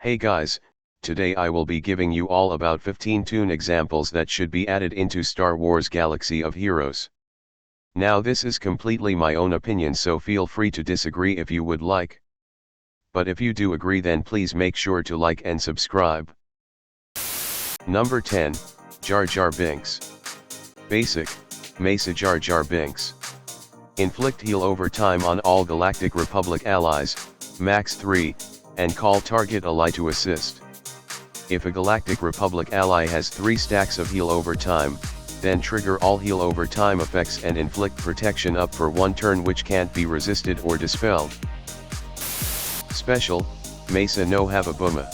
Hey guys, today I will be giving you all about 15 toon examples that should be added into Star Wars Galaxy of Heroes. Now this is completely my own opinion, so feel free to disagree if you would like. But if you do agree, then please make sure to like and subscribe. Number 10, Jar Binks. Basic, Mesa Jar Binks. Inflict heal over time on all Galactic Republic allies, max 3, and call target ally to assist. If a Galactic Republic ally has 3 stacks of heal over time, then trigger all heal over time effects and inflict protection up for 1 turn, which can't be resisted or dispelled. Special, Mesa no Havabuma.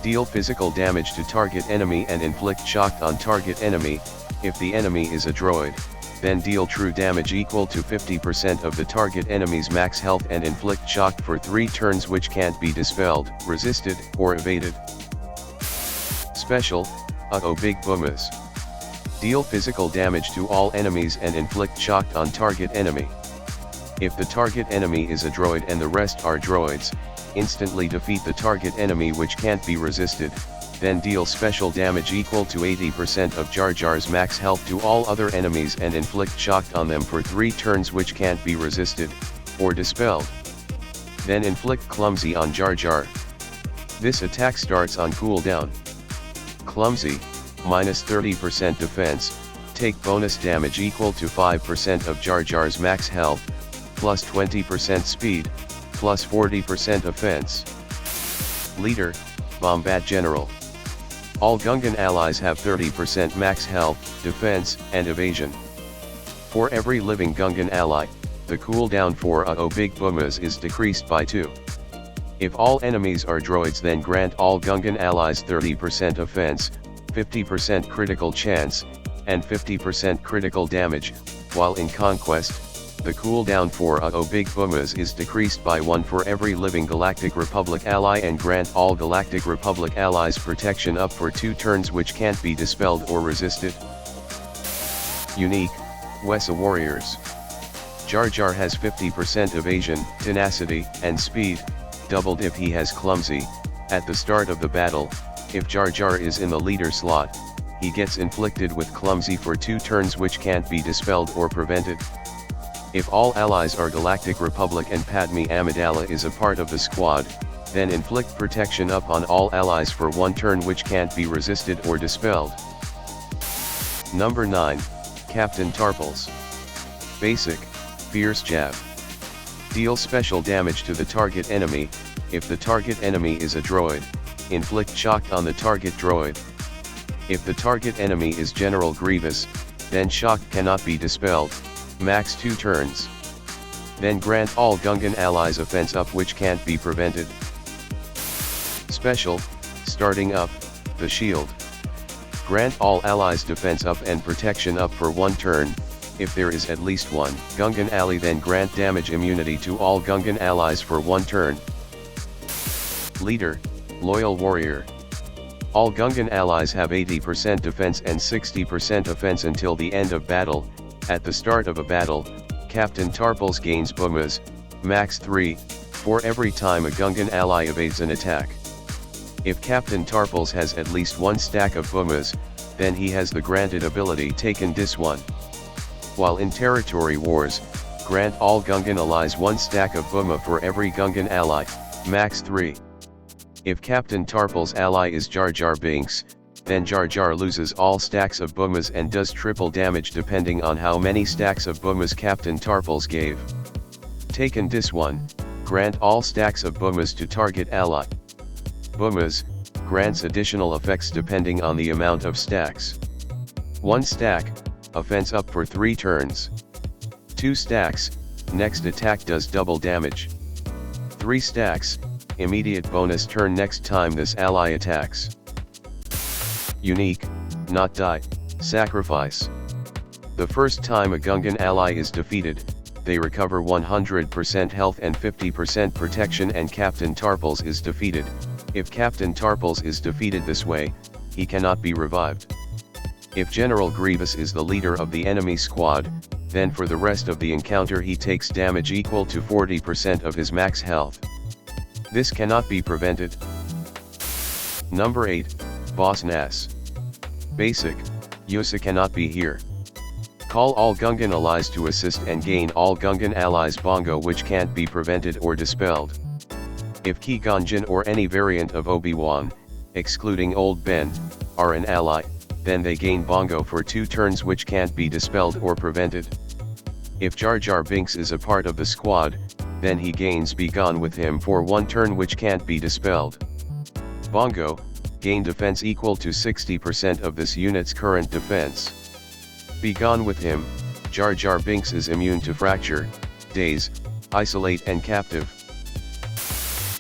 Deal physical damage to target enemy and inflict shock on target enemy. If the enemy is a droid, then deal true damage equal to 50% of the target enemy's max health and inflict shock for 3 turns, which can't be dispelled, resisted, or evaded. Special, Big Boomas. Deal physical damage to all enemies and inflict shock on target enemy. If the target enemy is a droid and the rest are droids, instantly defeat the target enemy, which can't be resisted. Then deal special damage equal to 80% of Jar Jar's max health to all other enemies and inflict shock on them for 3 turns, which can't be resisted, or dispelled. Then inflict Clumsy on Jar Jar. This attack starts on cooldown. Clumsy, minus 30% defense, take bonus damage equal to 5% of Jar Jar's max health, plus 20% speed, plus 40% offense. Leader, Bombad General. All Gungan allies have 30% max health, defense, and evasion. For every living Gungan ally, the cooldown for Big Boomas is decreased by 2. If all enemies are droids, then grant all Gungan allies 30% offense, 50% critical chance, and 50% critical damage, while in Conquest, the cooldown for Big Boomas is decreased by 1 for every living Galactic Republic ally, and grant all Galactic Republic allies protection up for 2 turns, which can't be dispelled or resisted. Unique, Wesa Warriors. Jar Jar has 50% evasion, tenacity, and speed, doubled if he has Clumsy. At the start of the battle, if Jar Jar is in the leader slot, he gets inflicted with Clumsy for 2 turns, which can't be dispelled or prevented. If all allies are Galactic Republic and Padme Amidala is a part of the squad, then inflict protection up on all allies for 1 turn, which can't be resisted or dispelled. Number 9, Captain Tarpals. Basic, Fierce Jab. Deal special damage to the target enemy. If the target enemy is a droid, inflict shock on the target droid. If the target enemy is General Grievous, then shock cannot be dispelled, max 2 turns. Then grant all Gungan allies offense up, which can't be prevented. Special, Starting Up, the Shield. Grant all allies defense up and protection up for 1 turn. If there is at least 1 Gungan ally, then grant damage immunity to all Gungan allies for 1 turn. Leader, Loyal Warrior. All Gungan allies have 80% defense and 60% offense until the end of battle. At the start of a battle, Captain Tarpals gains Boomas, max 3, for every time a Gungan ally evades an attack. If Captain Tarpals has at least 1 stack of Boomas, then he has the granted ability Taken Dis 1. While in Territory Wars, grant all Gungan allies 1 stack of Booma for every Gungan ally, max 3. If Captain Tarpals' ally is Jar Binks, then Jar Jar loses all stacks of Boomas and does triple damage depending on how many stacks of Boomas Captain Tarpals gave. Taken Dis 1, grant all stacks of Boomas to target ally. Boomas, grants additional effects depending on the amount of stacks. 1 stack, offense up for 3 turns. 2 stacks, next attack does double damage. 3 stacks, immediate bonus turn next time this ally attacks. Unique, Not Die, Sacrifice. The first time a Gungan ally is defeated, they recover 100% health and 50% protection, and Captain Tarpals is defeated. If Captain Tarpals is defeated this way, he cannot be revived. If General Grievous is the leader of the enemy squad, then for the rest of the encounter he takes damage equal to 40% of his max health. This cannot be prevented. Number 8, Boss Nass. Basic, Yusa cannot be here. Call all Gungan allies to assist and gain all Gungan allies Bongo which can't be prevented or dispelled. If Qui-Gon or any variant of Obi-Wan, excluding Old Ben, are an ally, then they gain Bongo for 2 turns which can't be dispelled or prevented. If Jar Binks is a part of the squad, then he gains Be Gone with him for 1 turn which can't be dispelled. Bongo, gain defense equal to 60% of this unit's current defense. Be Gone with him, Jar Binks is immune to fracture, daze, isolate and captive.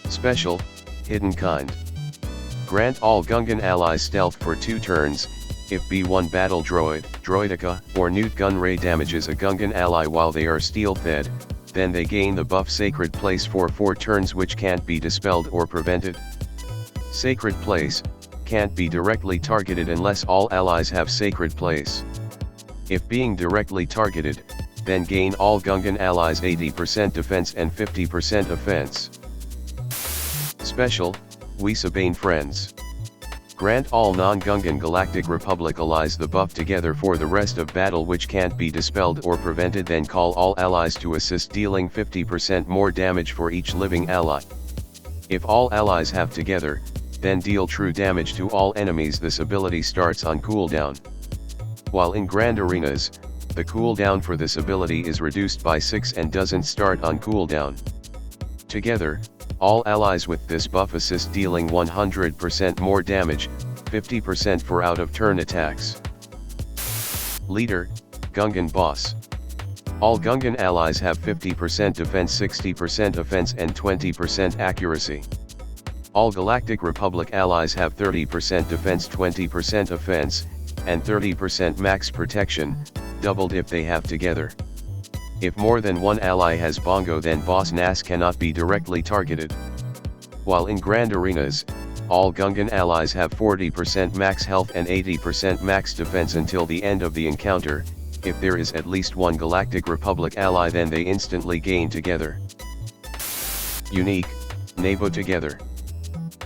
Special, Hidden Kind. Grant all Gungan allies stealth for 2 turns, if B1 battle droid, droideka, or Newt Gunray damages a Gungan ally while they are steel-fed, then they gain the buff Sacred Place for 4 turns which can't be dispelled or prevented. Sacred Place, can't be directly targeted unless all allies have Sacred Place. If being directly targeted, then gain all Gungan allies 80% defense and 50% offense. Special, We Sabine Friends. Grant all non-Gungan Galactic Republic allies the buff together for the rest of battle which can't be dispelled or prevented, then call all allies to assist dealing 50% more damage for each living ally. If all allies have together, then deal true damage to all enemies. This ability starts on cooldown. While in Grand Arenas, the cooldown for this ability is reduced by 6 and doesn't start on cooldown. Together, all allies with this buff assist dealing 100% more damage, 50% for out-of-turn attacks. Leader, Gungan Boss. All Gungan allies have 50% defense, 60% offense and 20% accuracy. All Galactic Republic allies have 30% defense, 20% offense, and 30% max protection, doubled if they have together. If more than one ally has Bongo, then Boss Nass cannot be directly targeted. While in Grand Arenas, all Gungan allies have 40% max health and 80% max defense until the end of the encounter. If there is at least one Galactic Republic ally, then they instantly gain together. Unique, Nebo Together.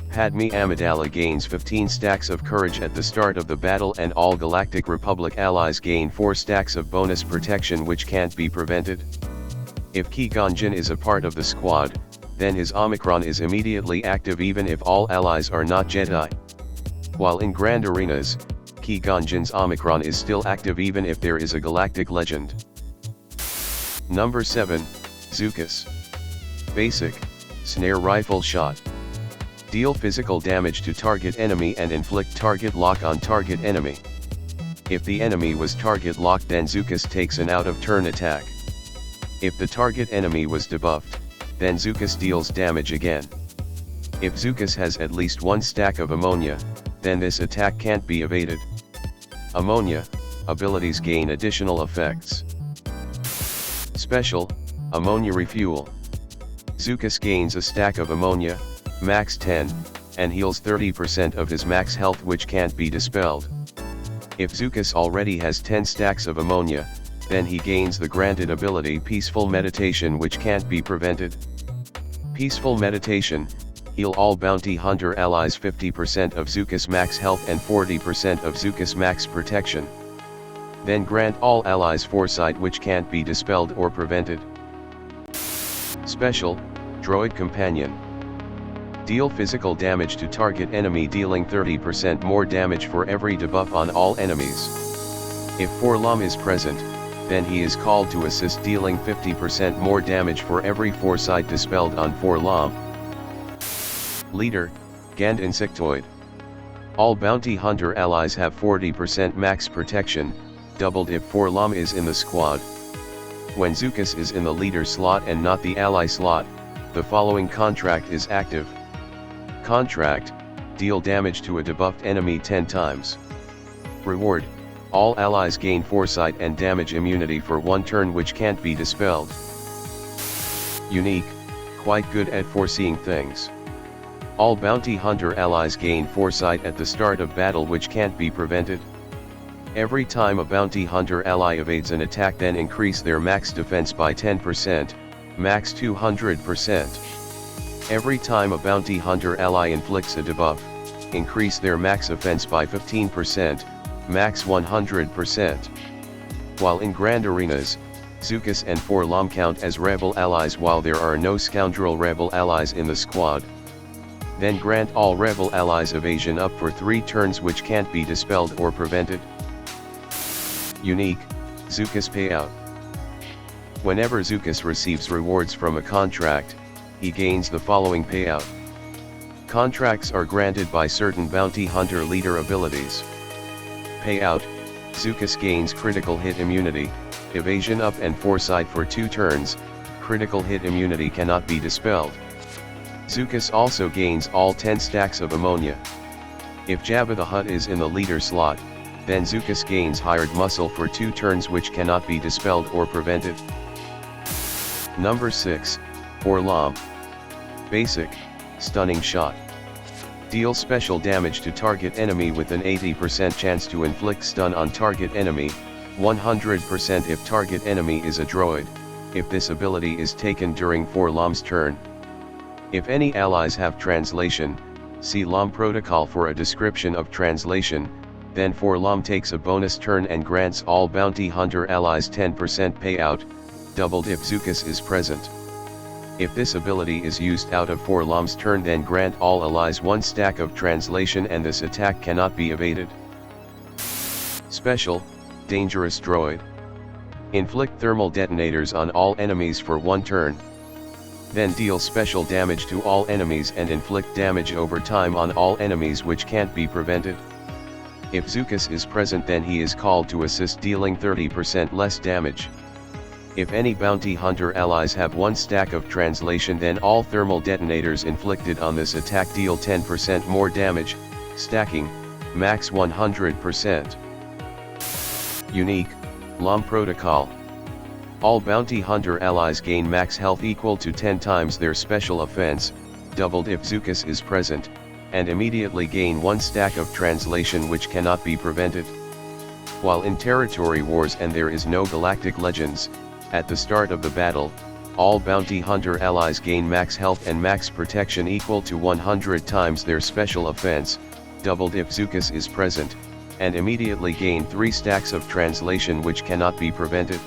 Padme Amidala gains 15 stacks of courage at the start of the battle, and all Galactic Republic allies gain 4 stacks of bonus protection which can't be prevented. If Qui-Gon is a part of the squad, then his Omicron is immediately active even if all allies are not Jedi. While in Grand Arenas, Qui-Gon's Omicron is still active even if there is a Galactic Legend. Number 7, Zuckuss. Basic, Snare Rifle Shot. Deal physical damage to target enemy and inflict target lock on target enemy. If the enemy was target locked, then Zuckuss takes an out-of-turn attack. If the target enemy was debuffed, then Zuckuss deals damage again. If Zuckuss has at least 1 stack of ammonia, then this attack can't be evaded. Ammonia, abilities gain additional effects. Special, Ammonia Refuel. Zuckuss gains a stack of ammonia, max 10, and heals 30% of his max health which can't be dispelled. If Zuckuss already has 10 stacks of ammonia, then he gains the granted ability Peaceful Meditation which can't be prevented. Peaceful Meditation, heal all bounty hunter allies 50% of Zuckuss max health and 40% of Zuckuss max protection. Then grant all allies Foresight which can't be dispelled or prevented. Special, Droid Companion. Deal physical damage to target enemy dealing 30% more damage for every debuff on all enemies. If Forlom is present, then he is called to assist dealing 50% more damage for every Foresight dispelled on Forlom. Leader, Gand Insectoid. All bounty hunter allies have 40% max protection, doubled if Forlom is in the squad. When Zuckuss is in the leader slot and not the ally slot, the following contract is active. Contract, deal damage to a debuffed enemy 10 times. Reward, all allies gain Foresight and damage immunity for 1 turn which can't be dispelled. Unique, quite good at foreseeing things. All bounty hunter allies gain Foresight at the start of battle which can't be prevented. Every time a bounty hunter ally evades an attack, then increase their max defense by 10%, max 200%. Every time a bounty hunter ally inflicts a debuff, increase their max offense by 15%, max 100%. While in Grand Arenas, Zuckuss and 4-LOM count as rebel allies while there are no scoundrel rebel allies in the squad. Then grant all rebel allies evasion up for 3 turns which can't be dispelled or prevented. Unique, Zuckuss payout. Whenever Zuckuss receives rewards from a contract, he gains the following payout. Contracts are granted by certain bounty hunter leader abilities. Payout, Zuckuss gains critical hit immunity, evasion up and foresight for 2 turns, critical hit immunity cannot be dispelled. Zuckuss also gains all 10 stacks of ammonia. If Jabba the Hutt is in the leader slot, then Zuckuss gains hired muscle for 2 turns which cannot be dispelled or prevented. Number 6, 4-LOM. Basic, stunning shot. Deal special damage to target enemy with an 80% chance to inflict stun on target enemy, 100% if target enemy is a droid, if this ability is taken during 4-LOM's turn. If any allies have translation, see LOM protocol for a description of translation, then 4-LOM takes a bonus turn and grants all bounty hunter allies 10% payout, doubled if Zuckuss is present. If this ability is used out of 4-LOM's turn, then grant all allies 1 stack of translation and this attack cannot be evaded. Special, dangerous droid. Inflict thermal detonators on all enemies for 1 turn. Then deal special damage to all enemies and inflict damage over time on all enemies which can't be prevented. If Zuckuss is present, then he is called to assist, dealing 30% less damage. If any bounty hunter allies have 1 stack of translation, then all thermal detonators inflicted on this attack deal 10% more damage, stacking, max 100%. Unique, LOM protocol. All bounty hunter allies gain max health equal to 10 times their special offense, doubled if Zuckuss is present, and immediately gain 1 stack of translation which cannot be prevented. While in territory wars and there is no galactic legends, at the start of the battle, all bounty hunter allies gain max health and max protection equal to 100 times their special offense, doubled if Zuckuss is present, and immediately gain 3 stacks of translation which cannot be prevented.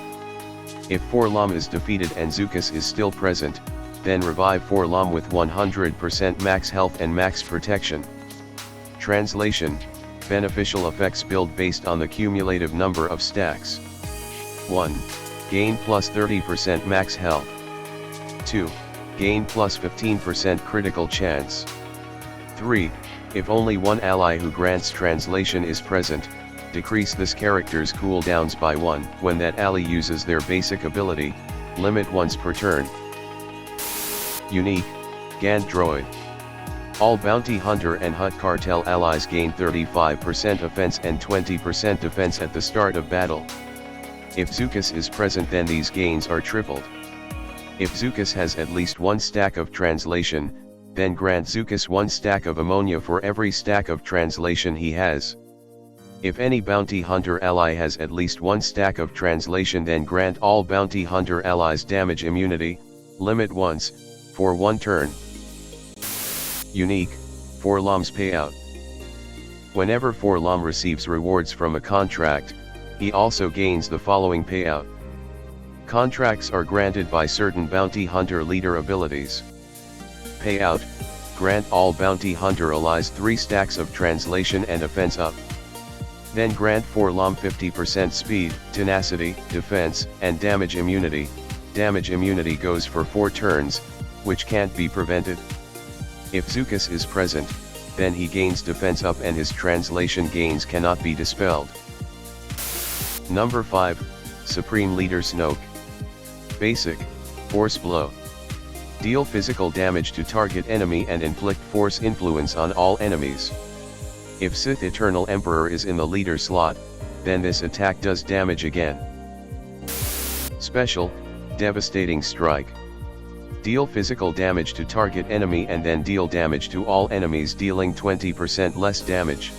If 4-LOM is defeated and Zuckuss is still present, then revive 4-LOM with 100% max health and max protection. Translation, beneficial effects build based on the cumulative number of stacks. 1. Gain plus 30% max health. 2. Gain plus 15% critical chance. 3. If only 1 ally who grants translation is present, decrease this character's cooldowns by 1 when that ally uses their basic ability, limit once per turn. Unique, Gant Droid. All bounty hunter and Hutt cartel allies gain 35% offense and 20% defense at the start of battle. If Zuckuss is present, then these gains are tripled. If Zuckuss has at least 1 stack of translation, then grant Zuckuss 1 stack of ammonia for every stack of translation he has. If any bounty hunter ally has at least 1 stack of translation, then grant all bounty hunter allies damage immunity, limit once, for 1 turn. Unique, 4-LOM's payout. Whenever 4-LOM receives rewards from a contract, he also gains the following payout. Contracts are granted by certain bounty hunter leader abilities. Payout, grant all bounty hunter allies 3 stacks of translation and offense up. Then grant 4-LOM 50% speed, tenacity, defense, and damage immunity. Damage immunity goes for 4 turns, which can't be prevented. If Zuckuss is present, then he gains defense up and his translation gains cannot be dispelled. Number 5, Supreme Leader Snoke. Basic, Force Blow. Deal physical damage to target enemy and inflict force influence on all enemies. If Sith Eternal Emperor is in the leader slot, then this attack does damage again. Special, Devastating Strike. Deal physical damage to target enemy and then deal damage to all enemies, dealing 20% less damage.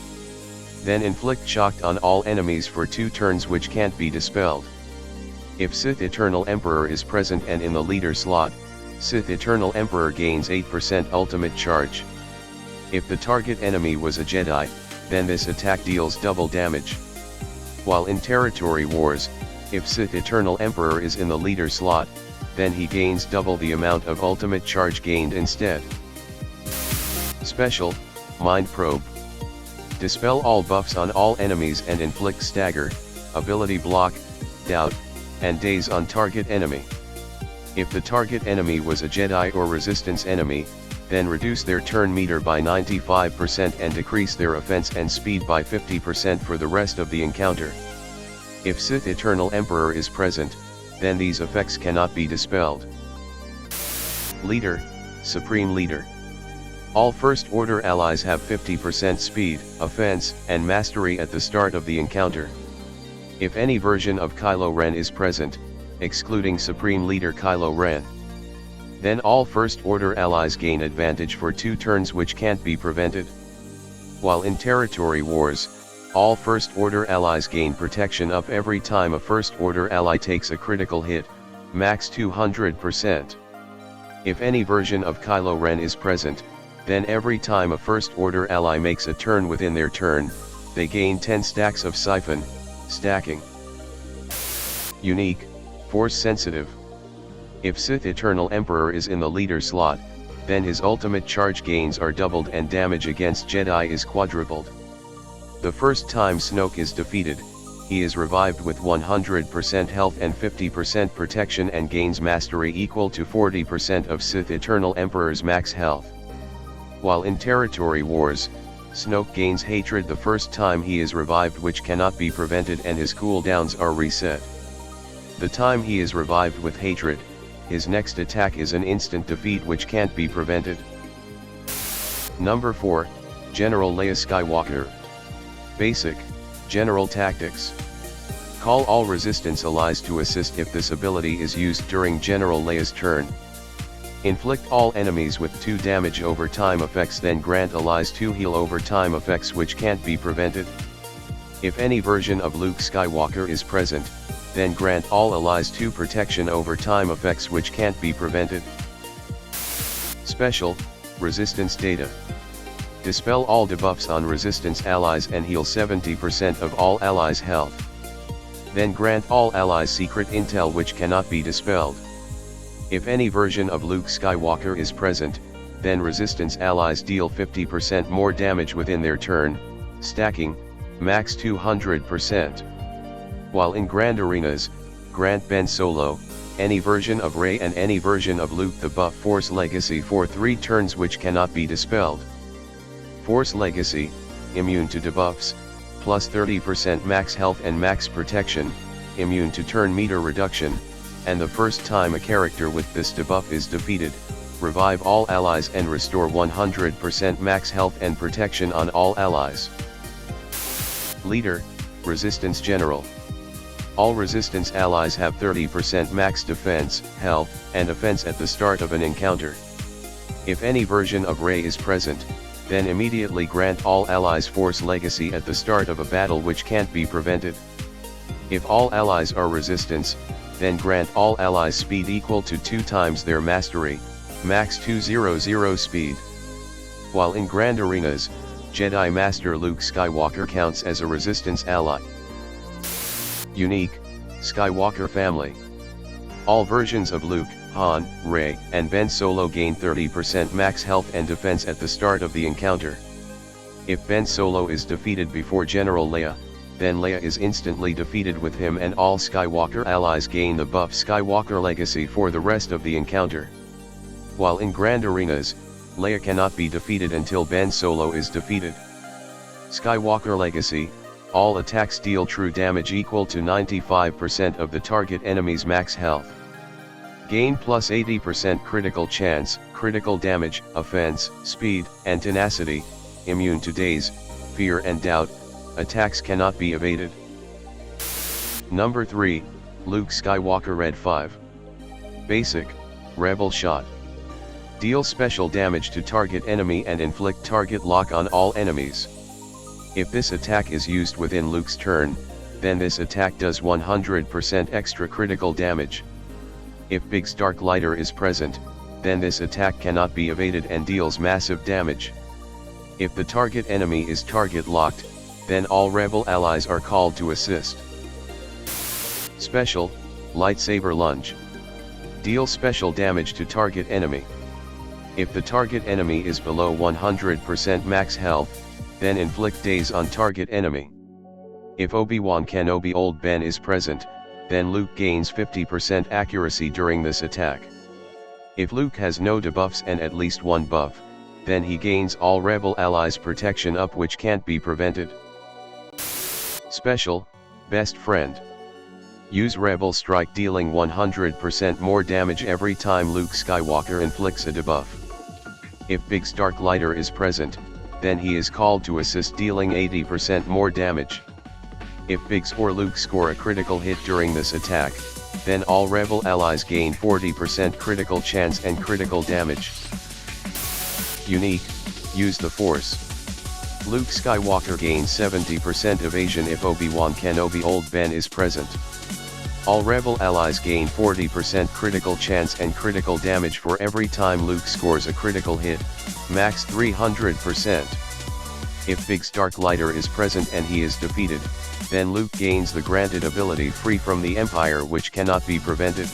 Then inflict shock on all enemies for 2 turns which can't be dispelled. If Sith Eternal Emperor is present and in the leader slot, Sith Eternal Emperor gains 8% ultimate charge. If the target enemy was a Jedi, then this attack deals double damage. While in Territory Wars, if Sith Eternal Emperor is in the leader slot, then he gains double the amount of ultimate charge gained instead. Special, Mind Probe. Dispel all buffs on all enemies and inflict stagger, ability block, doubt, and daze on target enemy. If the target enemy was a Jedi or Resistance enemy, then reduce their turn meter by 95% and decrease their offense and speed by 50% for the rest of the encounter. If Sith Eternal Emperor is present, then these effects cannot be dispelled. Leader, Supreme Leader. All First Order allies have 50% speed, offense, and mastery at the start of the encounter. If any version of Kylo Ren is present, excluding Supreme Leader Kylo Ren, then all First Order allies gain advantage for 2 turns which can't be prevented. While in Territory Wars, all First Order allies gain protection up every time a First Order ally takes a critical hit, max 200%. If any version of Kylo Ren is present, then every time a First Order ally makes a turn within their turn, they gain 10 stacks of Siphon, stacking. Unique, Force Sensitive. If Sith Eternal Emperor is in the leader slot, then his ultimate charge gains are doubled and damage against Jedi is quadrupled. The first time Snoke is defeated, he is revived with 100% health and 50% protection and gains mastery equal to 40% of Sith Eternal Emperor's max health. While in Territory Wars, Snoke gains hatred the first time he is revived, which cannot be prevented, and his cooldowns are reset. The time he is revived with hatred, his next attack is an instant defeat which can't be prevented. Number 4, General Leia Skywalker. Basic, General Tactics. Call all Resistance allies to assist if this ability is used during General Leia's turn. Inflict all enemies with 2 damage over time effects, then grant allies 2 heal over time effects which can't be prevented. If any version of Luke Skywalker is present, then grant all allies 2 protection over time effects which can't be prevented. Special, Resistance Data. Dispel all debuffs on Resistance allies and heal 70% of all allies' health. Then grant all allies secret intel which cannot be dispelled. If any version of Luke Skywalker is present, then Resistance allies deal 50% more damage within their turn, stacking, max 200%. While in Grand Arenas, grant Ben Solo, any version of Rey and any version of Luke the buff Force Legacy for 3 turns which cannot be dispelled. Force Legacy, immune to debuffs, plus 30% max health and max protection, immune to turn meter reduction, and the first time a character with this debuff is defeated, revive all allies and restore 100% max health and protection on all allies. Leader, Resistance General. All Resistance allies have 30% max defense, health, and offense at the start of an encounter. If any version of Rey is present, then immediately grant all allies Force Legacy at the start of a battle which can't be prevented. If all allies are Resistance, then grant all allies speed equal to 2 times their mastery, max 200 speed. While in Grand Arenas, Jedi Master Luke Skywalker counts as a Resistance ally. Unique, Skywalker Family. All versions of Luke, Han, Rey, and Ben Solo gain 30% max health and defense at the start of the encounter. If Ben Solo is defeated before General Leia, then Leia is instantly defeated with him, and all Skywalker allies gain the buff Skywalker Legacy for the rest of the encounter. While in Grand Arenas, Leia cannot be defeated until Ben Solo is defeated. Skywalker Legacy, all attacks deal true damage equal to 95% of the target enemy's max health. Gain plus 80% critical chance, critical damage, offense, speed, and tenacity, immune to daze, fear and doubt, attacks cannot be evaded. Number 3, Luke Skywalker Red 5. Basic, Rebel Shot. Deal special damage to target enemy and inflict target lock on all enemies. If this attack is used within Luke's turn, then this attack does 100% extra critical damage. If Biggs Darklighter is present, then this attack cannot be evaded and deals massive damage. If the target enemy is target locked, then all rebel allies are called to assist. Special, Lightsaber Lunge. Deal special damage to target enemy. If the target enemy is below 100% max health, then inflict daze on target enemy. If Obi-Wan Kenobi Old Ben is present, then Luke gains 50% accuracy during this attack. If Luke has no debuffs and at least one buff, then he gains all rebel allies protection up which can't be prevented. Special, Best Friend. Use Rebel Strike dealing 100% more damage every time Luke Skywalker inflicts a debuff. If Biggs Dark Lighter is present, then he is called to assist dealing 80% more damage. If Biggs or Luke score a critical hit during this attack, then all rebel allies gain 40% critical chance and critical damage. Unique, Use the Force. Luke Skywalker gains 70% evasion if Obi-Wan Kenobi Old Ben is present. All rebel allies gain 40% critical chance and critical damage for every time Luke scores a critical hit, max 300%. If Biggs Dark Lighter is present and he is defeated, then Luke gains the granted ability Free from the Empire which cannot be prevented.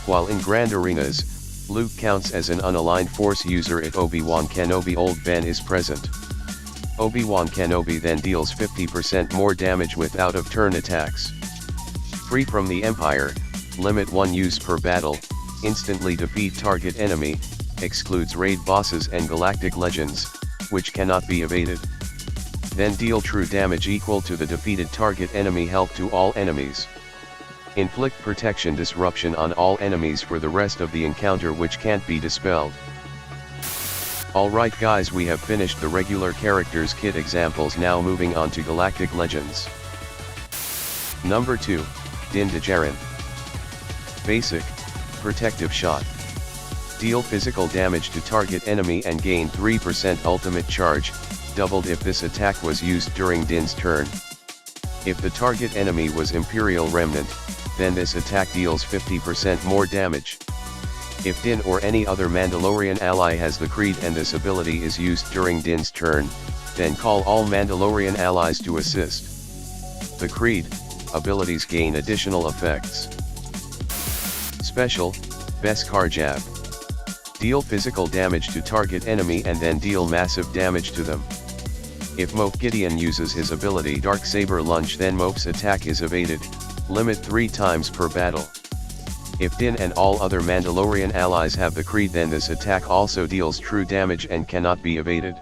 While in Grand Arenas, Luke counts as an unaligned Force user if Obi-Wan Kenobi Old Ben is present. Obi-Wan Kenobi then deals 50% more damage with out-of-turn attacks. Free from the Empire, limit 1 use per battle, instantly defeat target enemy, excludes raid bosses and galactic legends, which cannot be evaded. Then deal true damage equal to the defeated target enemy health to all enemies. Inflict protection disruption on all enemies for the rest of the encounter which can't be dispelled. Alright guys, we have finished the regular characters kit examples, now moving on to galactic legends. Number 2. Din Djarin. Basic, Protective Shot. Deal physical damage to target enemy and gain 3% ultimate charge, doubled if this attack was used during Din's turn. If the target enemy was Imperial Remnant, then this attack deals 50% more damage. If Din or any other Mandalorian ally has the Creed and this ability is used during Din's turn, then call all Mandalorian allies to assist. The Creed abilities gain additional effects. Special, Beskar Jab. Deal physical damage to target enemy and then deal massive damage to them. If Moff Gideon uses his ability Darksaber Lunge, then Moff's attack is evaded, limit 3 times per battle. If Din and all other Mandalorian allies have the Creed, then this attack also deals true damage and cannot be evaded.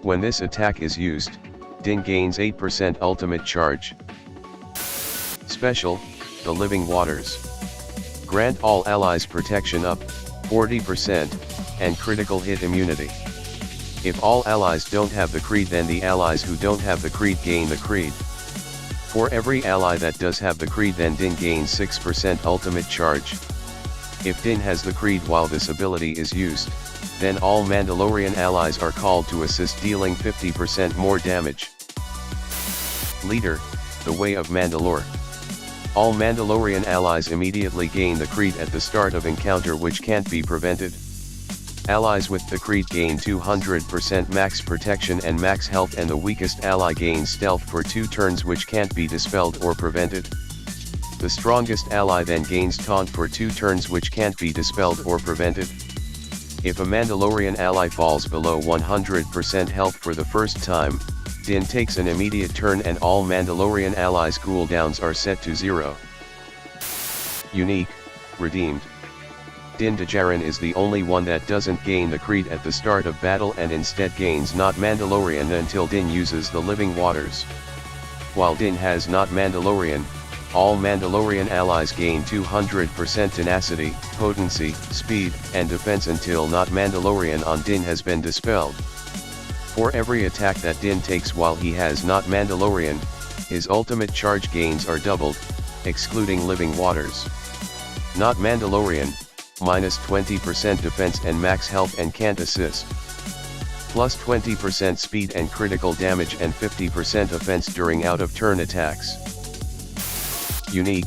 When this attack is used, Din gains 8% ultimate charge. Special, the Living Waters. Grant all allies protection up, 40%, and critical hit immunity. If all allies don't have the Creed, then the allies who don't have the Creed gain the Creed. For every ally that does have the Creed, then Din gains 6% ultimate charge. If Din has the Creed while this ability is used, then all Mandalorian allies are called to assist, dealing 50% more damage. Leader, the Way of Mandalore. All Mandalorian allies immediately gain the Creed at the start of encounter which can't be prevented. Allies with the Creed gain 200% max protection and max health, and the weakest ally gains stealth for 2 turns which can't be dispelled or prevented. The strongest ally then gains taunt for 2 turns which can't be dispelled or prevented. If a Mandalorian ally falls below 100% health for the first time, Din takes an immediate turn and all Mandalorian allies' cooldowns are set to 0. Unique, Redeemed. Din Djarin is the only one that doesn't gain the Creed at the start of battle and instead gains Not Mandalorian until Din uses the Living Waters. While Din has Not Mandalorian, all Mandalorian allies gain 200% tenacity, potency, speed, and defense until Not Mandalorian on Din has been dispelled. For every attack that Din takes while he has Not Mandalorian, his ultimate charge gains are doubled, excluding Living Waters. Not Mandalorian, minus 20% defense and max health and can't assist. Plus 20% speed and critical damage and 50% offense during out-of-turn attacks. Unique,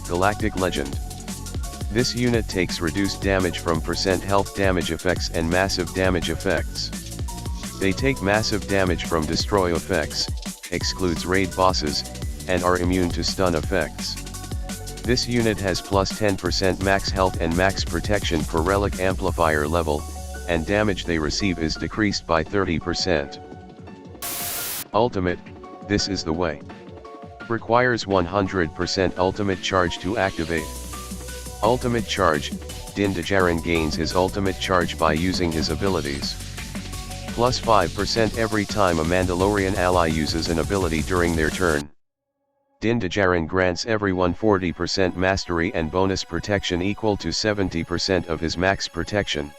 Galactic Legend. This unit takes reduced damage from % health damage effects and massive damage effects. They take massive damage from destroy effects, excludes raid bosses, and are immune to stun effects. This unit has plus 10% max health and max protection per relic amplifier level, and damage they receive is decreased by 30%. Ultimate, this is the way. Requires 100% ultimate charge to activate. Ultimate charge, Djarin gains his ultimate charge by using his abilities. Plus 5% every time a Mandalorian ally uses an ability during their turn. Djarin grants everyone 40% mastery and bonus protection equal to 70% of his max protection.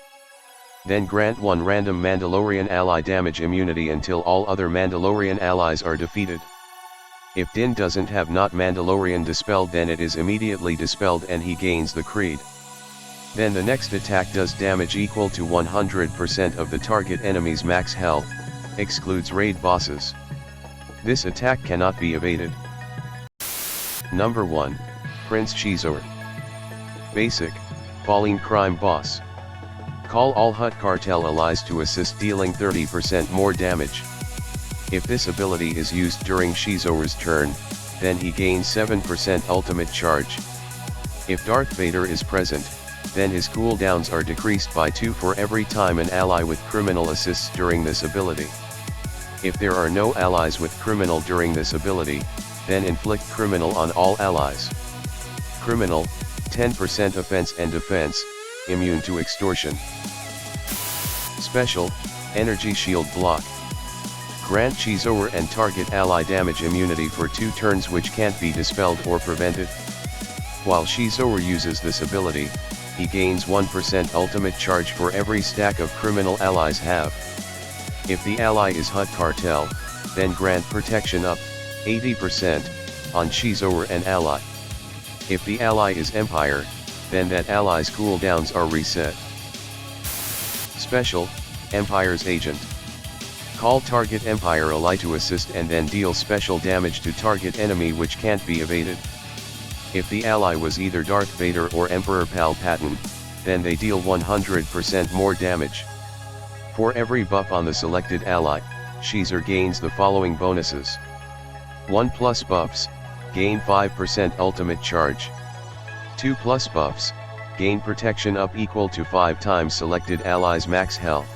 Then grant one random Mandalorian ally damage immunity until all other Mandalorian allies are defeated. If Din doesn't have not Mandalorian dispelled, then it is immediately dispelled and he gains the creed. Then the next attack does damage equal to 100% of the target enemy's max health, excludes raid bosses. This attack cannot be evaded. Number 1, Prince Xizor. Basic, Falling Crime Boss. Call all Hutt Cartel allies to assist, dealing 30% more damage. If this ability is used during Xizor's turn, then he gains 7% ultimate charge. If Darth Vader is present, then his cooldowns are decreased by 2 for every time an ally with criminal assists during this ability. If there are no allies with criminal during this ability, then inflict criminal on all allies. Criminal, 10% offense and defense, immune to extortion. Special, Energy Shield Block. Grant Xizor and target ally damage immunity for 2 turns which can't be dispelled or prevented. While Xizor uses this ability, he gains 1% ultimate charge for every stack of criminal allies have. If the ally is Hutt Cartel, then grant protection up, 80%, on Xizor and ally. If the ally is Empire, then that ally's cooldowns are reset. Special, Empire's Agent. Call target Empire ally to assist and then deal special damage to target enemy which can't be evaded. If the ally was either Darth Vader or Emperor Palpatine, then they deal 100% more damage. For every buff on the selected ally, Xizor gains the following bonuses. 1 plus buffs, gain 5% ultimate charge. 2 plus buffs, gain protection up equal to 5 times selected ally's max health.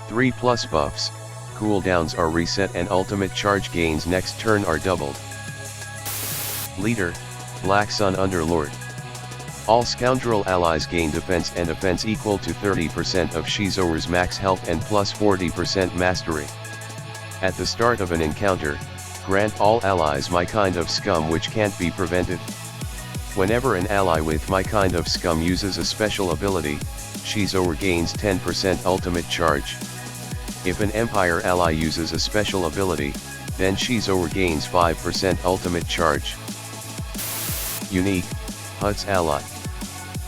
3 plus buffs, cooldowns are reset and ultimate charge gains next turn are doubled. Leader, Black Sun Underlord. All scoundrel allies gain defense and offense equal to 30% of Xizor's max health and plus 40% mastery. At the start of an encounter, grant all allies My Kind of Scum which can't be prevented. Whenever an ally with My Kind of Scum uses a special ability, Xizor gains 10% ultimate charge. If an Empire ally uses a special ability, then Xizor gains 5% ultimate charge. Unique, Hutt's ally.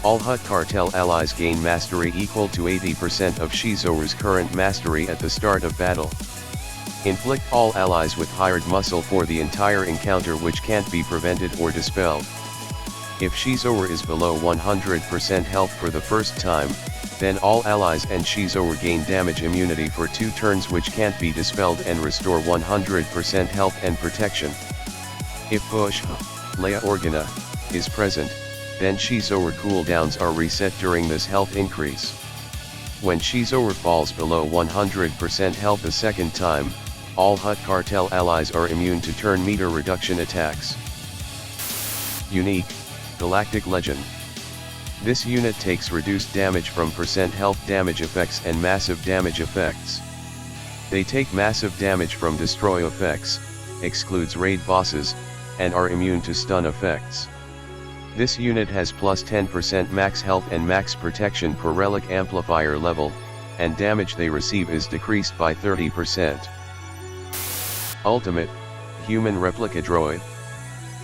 All Hutt Cartel allies gain mastery equal to 80% of Xizor's current mastery at the start of battle. Inflict all allies with hired muscle for the entire encounter which can't be prevented or dispelled. If Xizor is below 100% health for the first time, then all allies and Xizor gain damage immunity for 2 turns which can't be dispelled and restore 100% health and protection. If Bush, Leia Organa, is present, then Xizor cooldowns are reset during this health increase. When Xizor falls below 100% health a second time, all Hutt Cartel allies are immune to turn meter reduction attacks. Unique, Galactic Legend. This unit takes reduced damage from % health damage effects and massive damage effects. They take massive damage from destroy effects, excludes raid bosses, and are immune to stun effects. This unit has plus 10% max health and max protection per relic amplifier level, and damage they receive is decreased by 30%. Ultimate, Human Replica Droid.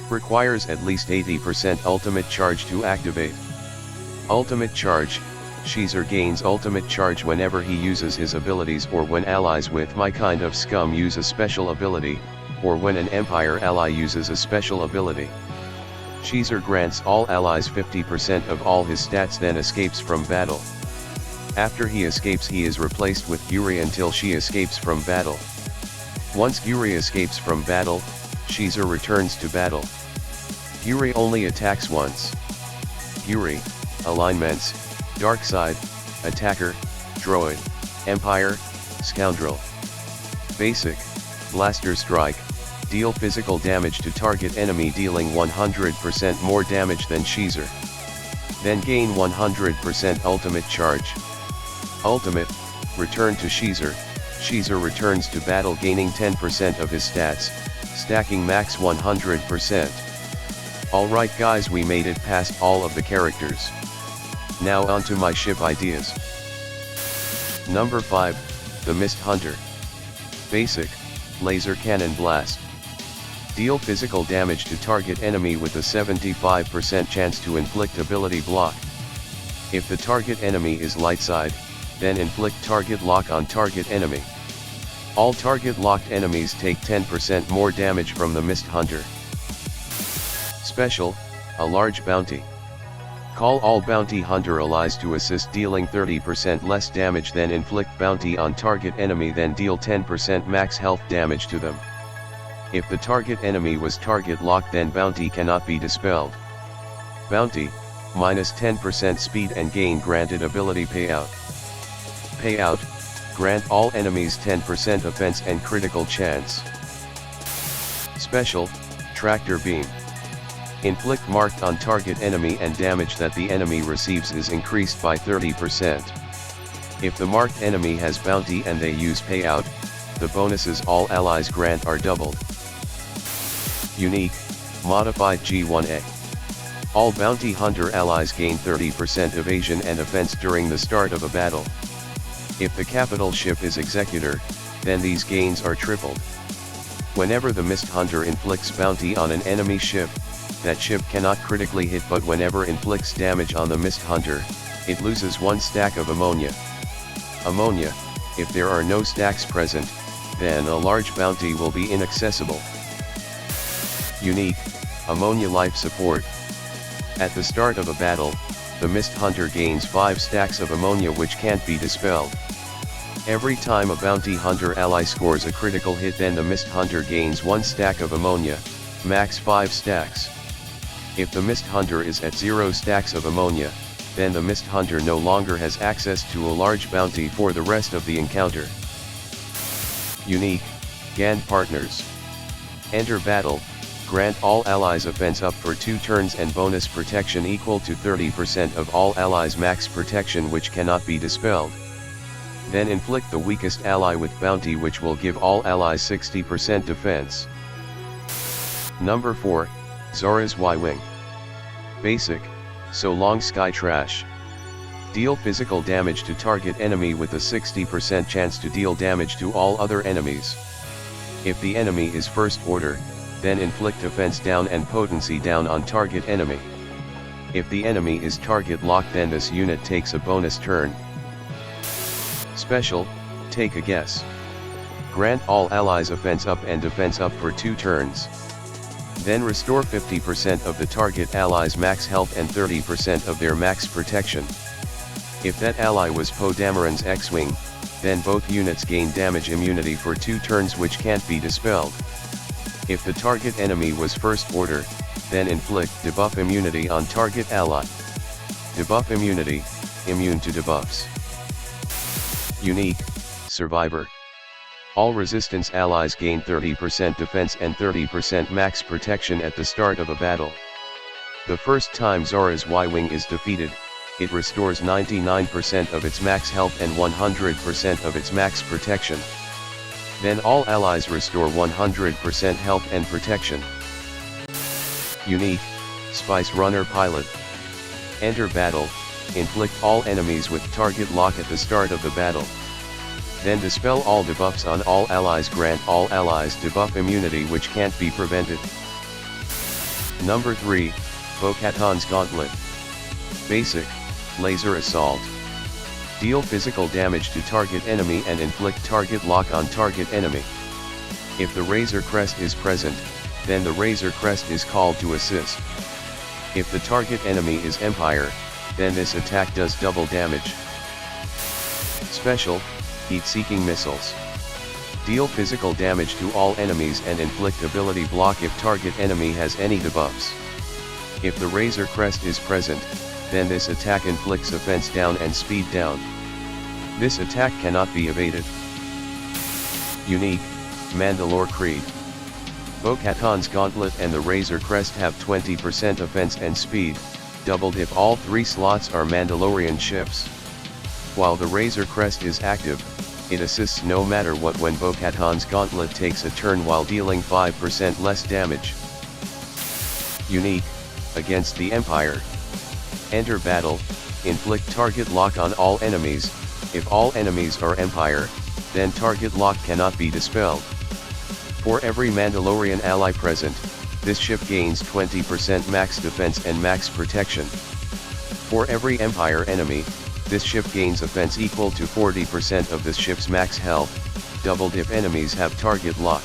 Requires at least 80% ultimate charge to activate. Ultimate charge, Xizor gains ultimate charge whenever he uses his abilities or when allies with My Kind of Scum use a special ability, or when an Empire ally uses a special ability. Xizor grants all allies 50% of all his stats then escapes from battle. After he escapes he is replaced with Zorii until she escapes from battle. Once Zorii escapes from battle, Xizor returns to battle. Zorii only attacks once. Zorii, alignments, Dark Side, Attacker, Droid, Empire, Scoundrel. Basic, Blaster Strike, deal physical damage to target enemy dealing 100% more damage than Xizor. Then gain 100% ultimate charge. Ultimate, return to Xizor. Xizor returns to battle gaining 10% of his stats, stacking max 100%. Alright guys, we made it past all of the characters. Now onto my ship ideas. Number 5, the Mist Hunter. Basic, Laser Cannon Blast. Deal physical damage to target enemy with a 75% chance to inflict ability block. If the target enemy is light side, then inflict target lock on target enemy. All target locked enemies take 10% more damage from the Mist Hunter. Special, a large bounty. Call all bounty hunter allies to assist dealing 30% less damage, then inflict bounty on target enemy, then deal 10% max health damage to them. If the target enemy was target locked, then bounty cannot be dispelled. Bounty, minus 10% speed and gain granted ability payout. Payout, grant all enemies 10% offense and critical chance. Special, Tractor Beam. Inflict marked on target enemy and damage that the enemy receives is increased by 30%. If the marked enemy has bounty and they use payout, the bonuses all allies grant are doubled. Unique, Modified G1A. All bounty hunter allies gain 30% evasion and offense during the start of a battle. If the capital ship is Executor, then these gains are tripled. Whenever the Mist Hunter inflicts bounty on an enemy ship, that ship cannot critically hit, but whenever inflicts damage on the Mist Hunter, it loses 1 stack of ammonia. Ammonia, if there are no stacks present, then a large bounty will be inaccessible. Unique, Ammonia Life Support. At the start of a battle, the Mist Hunter gains 5 stacks of ammonia which can't be dispelled. Every time a bounty hunter ally scores a critical hit, then the Mist Hunter gains 1 stack of ammonia, max 5 stacks. If the Mist Hunter is at 0 stacks of ammonia, then the Mist Hunter no longer has access to a large bounty for the rest of the encounter. Unique, GAN Partners. Enter battle, grant all allies offense up for 2 turns and bonus protection equal to 30% of all allies max protection which cannot be dispelled. Then inflict the weakest ally with bounty which will give all allies 60% defense. Number 4, Zora's Y-Wing. Basic, So Long Sky Trash. Deal physical damage to target enemy with a 60% chance to deal damage to all other enemies. If the enemy is first order, then inflict offense down and potency down on target enemy. If the enemy is target locked, then this unit takes a bonus turn. Special, Take a Guess. Grant all allies offense up and defense up for 2 turns. Then restore 50% of the target ally's max health and 30% of their max protection. If that ally was Poe Dameron's X-Wing, then both units gain damage immunity for 2 turns which can't be dispelled. If the target enemy was first order, then inflict debuff immunity on target ally. Debuff immunity, immune to debuffs. Unique, Survivor. All resistance allies gain 30% defense and 30% max protection at the start of a battle. The first time Zora's Y-Wing is defeated, it restores 99% of its max health and 100% of its max protection. Then all allies restore 100% health and protection. Unique, Spice Runner Pilot. Enter battle, inflict all enemies with target lock at the start of the battle. Then dispel all debuffs on all allies, grant all allies debuff immunity which can't be prevented. Number 3, Bo-Katan's Gauntlet. Basic, Laser Assault. Deal physical damage to target enemy and inflict target lock on target enemy. If the Razor Crest is present, then the Razor Crest is called to assist. If the target enemy is Empire, then this attack does double damage. Special, Heat-Seeking Missiles. Deal physical damage to all enemies and inflict ability block if target enemy has any debuffs. If the Razor Crest is present, then this attack inflicts offense down and speed down. This attack cannot be evaded. Unique, Mandalore Creed. Bo-Katan's Gauntlet and the Razor Crest have 20% offense and speed, doubled if all 3 slots are Mandalorian ships. While the Razor Crest is active, it assists no matter what when Bo-Katan's Gauntlet takes a turn while dealing 5% less damage. Unique, Against the Empire. Enter battle, inflict target lock on all enemies. If all enemies are Empire, then target lock cannot be dispelled. For every Mandalorian ally present, this ship gains 20% max defense and max protection. For every Empire enemy, this ship gains offense equal to 40% of this ship's max health, doubled if enemies have target lock.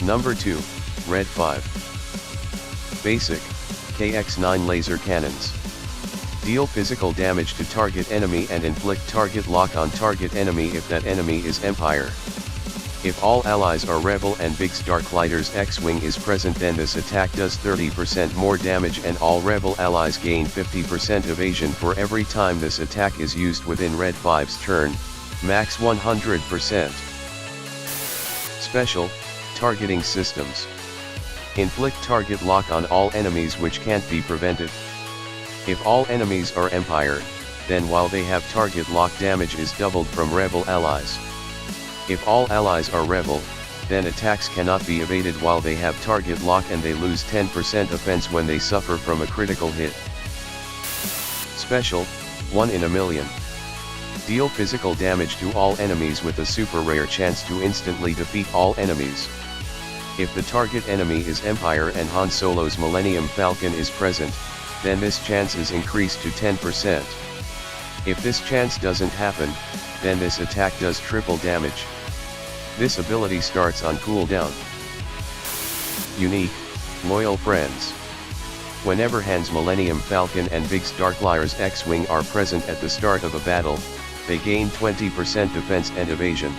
Number 2, Red 5. Basic, KX-9 Laser Cannons. Deal physical damage to target enemy and inflict target lock on target enemy if that enemy is Empire. If all allies are Rebel and Big Starklighter's X-Wing is present, then this attack does 30% more damage and all Rebel allies gain 50% evasion for every time this attack is used within Red 5's turn, max 100%. Special, Targeting Systems. Inflict target lock on all enemies which can't be prevented. If all enemies are Empire, then while they have target lock, damage is doubled from Rebel allies. If all allies are Rebel, then attacks cannot be evaded while they have target lock and they lose 10% offense when they suffer from a critical hit. Special, 1 in a million. Deal physical damage to all enemies with a super rare chance to instantly defeat all enemies. If the target enemy is Empire and Han Solo's Millennium Falcon is present, then this chance is increased to 10%. If this chance doesn't happen, then this attack does triple damage. This ability starts on cooldown. Unique, Loyal Friends. Whenever Han's Millennium Falcon and Big Starklighter's X-Wing are present at the start of a battle, they gain 20% defense and evasion.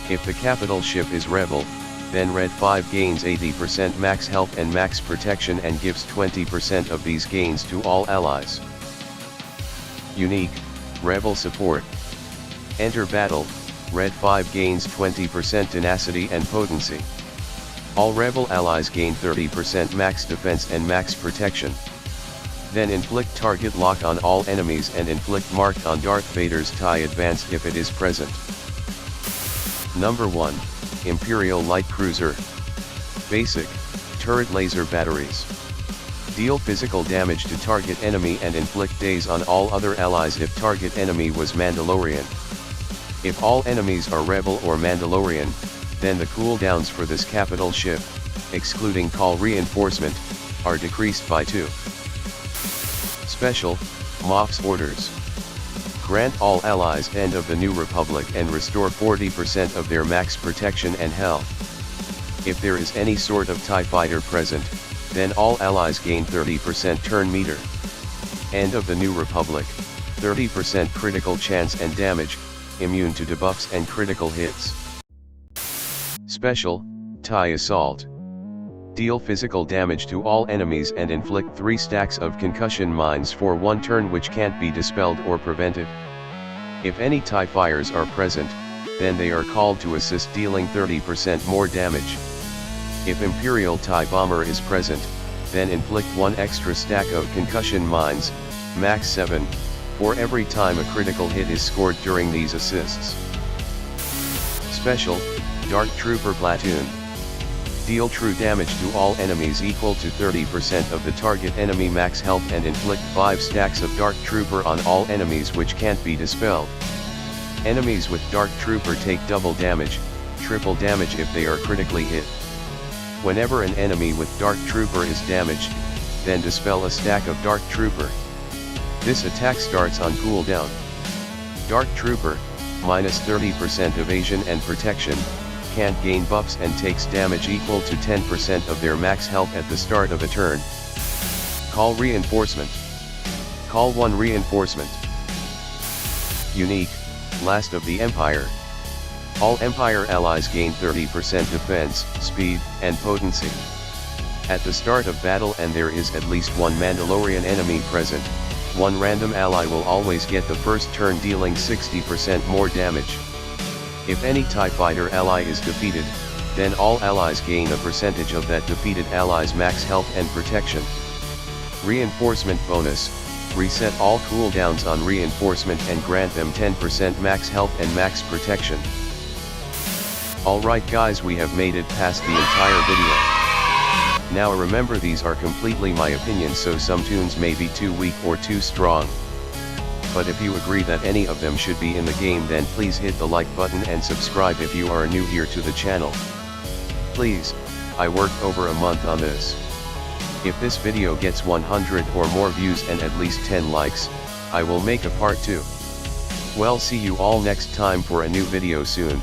If the capital ship is Rebel, then Red 5 gains 80% max health and max protection and gives 20% of these gains to all allies. Unique, Rebel Support. Enter battle, Red 5 gains 20% tenacity and potency. All Rebel allies gain 30% max defense and max protection. Then inflict target lock on all enemies and inflict marked on Darth Vader's TIE Advanced if it is present. Number 1, Imperial Light Cruiser. Basic, Turret Laser Batteries. Deal physical damage to target enemy and inflict daze on all other allies if target enemy was Mandalorian. If all enemies are Rebel or Mandalorian, then the cooldowns for this capital ship, excluding call reinforcement, are decreased by 2. Special, Moff's Orders. Grant all allies End of the New Republic and restore 40% of their max protection and health. If there is any sort of TIE fighter present, then all allies gain 30% turn meter. End of the New Republic, 30% critical chance and damage, immune to debuffs and critical hits. Special, TIE Assault. Deal physical damage to all enemies and inflict 3 stacks of concussion mines for 1 turn which can't be dispelled or prevented. If any TIE fighters are present, then they are called to assist, dealing 30% more damage. If Imperial TIE Bomber is present, then inflict 1 extra stack of concussion mines, max 7, for every time a critical hit is scored during these assists. Special, Dark Trooper Platoon. Deal true damage to all enemies equal to 30% of the target enemy max health and inflict 5 stacks of Dark Trooper on all enemies which can't be dispelled. Enemies with Dark Trooper take double damage, triple damage if they are critically hit. Whenever an enemy with Dark Trooper is damaged, then dispel a stack of Dark Trooper. This attack starts on cooldown. Dark Trooper, minus 30% evasion and protection, can't gain buffs and takes damage equal to 10% of their max health at the start of a turn. Call reinforcement. Call 1 reinforcement. Unique, Last of the Empire. All Empire allies gain 30% defense, speed, and potency. At the start of battle and there is at least one Mandalorian enemy present, one random ally will always get the first turn dealing 60% more damage. If any TIE Fighter ally is defeated, then all allies gain a percentage of that defeated ally's max health and protection. Reinforcement bonus, reset all cooldowns on reinforcement and grant them 10% max health and max protection. Alright guys, we have made it past the entire video. Now remember, these are completely my opinion, so some tunes may be too weak or too strong. But if you agree that any of them should be in the game, then please hit the like button and subscribe if you are new here to the channel. Please, I worked over a month on this. If this video gets 100 or more views and at least 10 likes, I will make a part 2. Well, see you all next time for a new video soon.